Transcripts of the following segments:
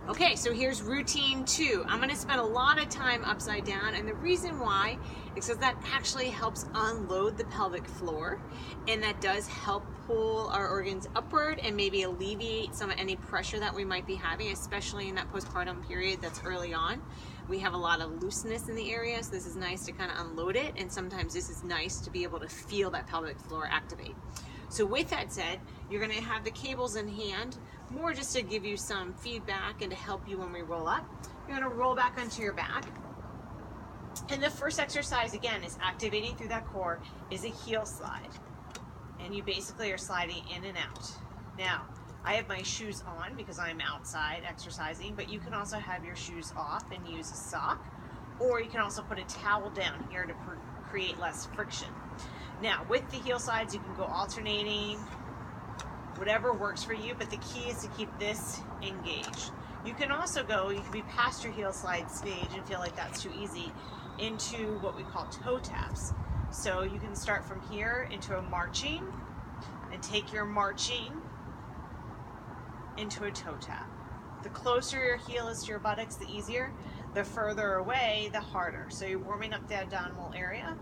Okay, so here's routine 2. I'm going to spend a lot of time upside down, and the reason why is because that actually helps unload the pelvic floor, and that does help pull our organs upward and maybe alleviate some of any pressure that we might be having, especially in that postpartum period that's early on. We have a lot of looseness in the area, so this is nice to kind of unload it, and sometimes this is nice to be able to feel that pelvic floor activate. So with that said, you're going to have the cables in hand, more just to give you some feedback and to help you when we roll up. You're going to roll back onto your back. And the first exercise, again, is activating through that core, is a heel slide. And you basically are sliding in and out. Now, I have my shoes on because I'm outside exercising, but you can also have your shoes off and use a sock, or you can also put a towel down here to create less friction. Now, with the heel slides, you can go alternating, whatever works for you, but the key is to keep this engaged. You can also go, you can be past your heel slide stage and feel like that's too easy, into what we call toe taps. So you can start from here into a marching and take your marching into a toe tap. The closer your heel is to your buttocks, the easier. The further away, the harder. So you're warming up the abdominal area.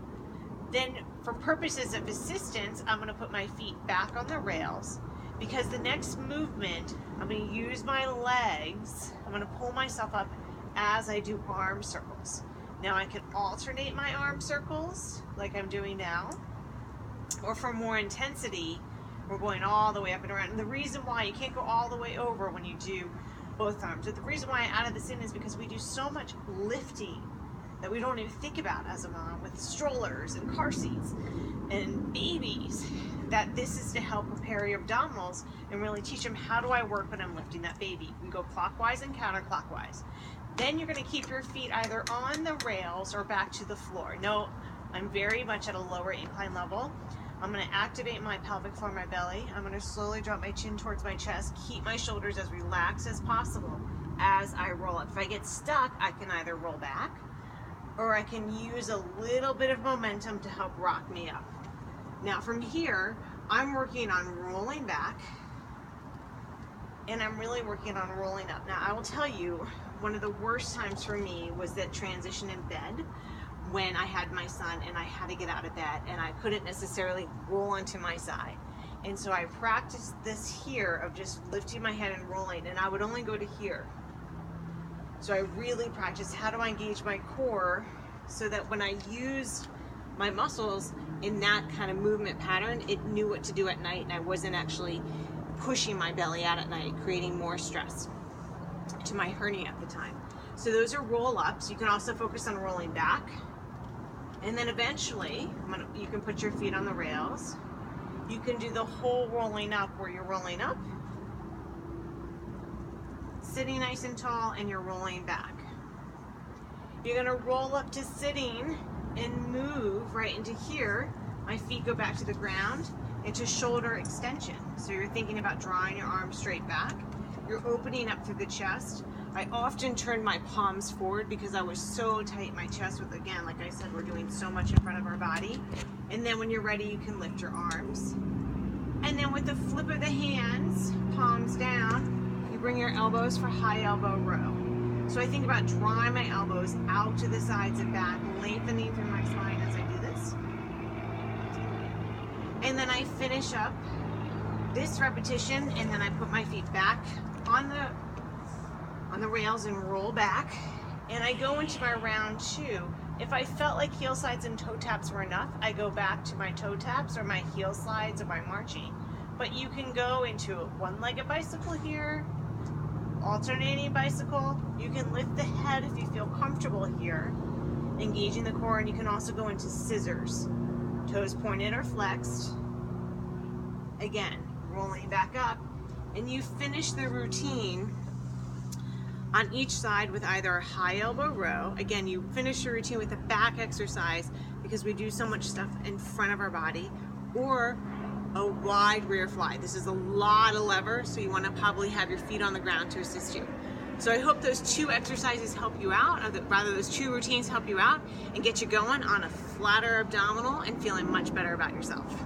Then for purposes of assistance, I'm going to put my feet back on the rails, because the next movement, I'm going to use my legs. I'm going to pull myself up as I do arm circles. Now I can alternate my arm circles like I'm doing now, or for more intensity, we're going all the way up and around. And the reason why you can't go all the way over when you do both arms, but the reason why I added this in is because we do so much lifting that we don't even think about as a mom, with strollers and car seats and babies, that this is to help prepare your abdominals and really teach them, how do I work when I'm lifting that baby? We go clockwise and counterclockwise. Then you're going to keep your feet either on the rails or back to the floor. No, I'm very much at a lower incline level. I'm going to activate my pelvic floor, my belly. I'm going to slowly drop my chin towards my chest, keep my shoulders as relaxed as possible as I roll up. If I get stuck, I can either roll back, or I can use a little bit of momentum to help rock me up. Now from here, I'm working on rolling back, and I'm really working on rolling up. Now I will tell you, one of the worst times for me was that transition in bed, when I had my son and I had to get out of bed and I couldn't necessarily roll onto my side. And so I practiced this here of just lifting my head and rolling, and I would only go to here. So I really practiced, how do I engage my core so that when I use my muscles in that kind of movement pattern, it knew what to do at night, and I wasn't actually pushing my belly out at night, creating more stress to my hernia at the time. So those are roll-ups. You can also focus on rolling back. And then eventually, you can put your feet on the rails. You can do the whole rolling up where you're rolling up, sitting nice and tall, and you're rolling back. You're going to roll up to sitting and move right into here. My feet go back to the ground, into shoulder extension. So you're thinking about drawing your arms straight back. You're opening up through the chest. I often turn my palms forward because I was so tight in my chest with, again, like I said, we're doing so much in front of our body. And then when you're ready, you can lift your arms. And then with the flip of the hands, palms down, you bring your elbows for high elbow row. So I think about drawing my elbows out to the sides and back, lengthening through my spine as I do this. And then I finish up this repetition, and then I put my feet back on the rails and roll back, and I go into my round 2. If I felt like heel slides and toe taps were enough, I go back to my toe taps or my heel slides or my marching. But you can go into a one-legged bicycle here, alternating bicycle. You can lift the head if you feel comfortable here, engaging the core, and you can also go into scissors, toes pointed or flexed. Again, rolling back up, and you finish the routine on each side with either a high elbow row. Again, you finish your routine with a back exercise because we do so much stuff in front of our body, or a wide rear fly. This is a lot of lever, so you want to probably have your feet on the ground to assist you. So I hope those 2 exercises help you out, or rather those 2 routines help you out and get you going on a flatter abdominal and feeling much better about yourself.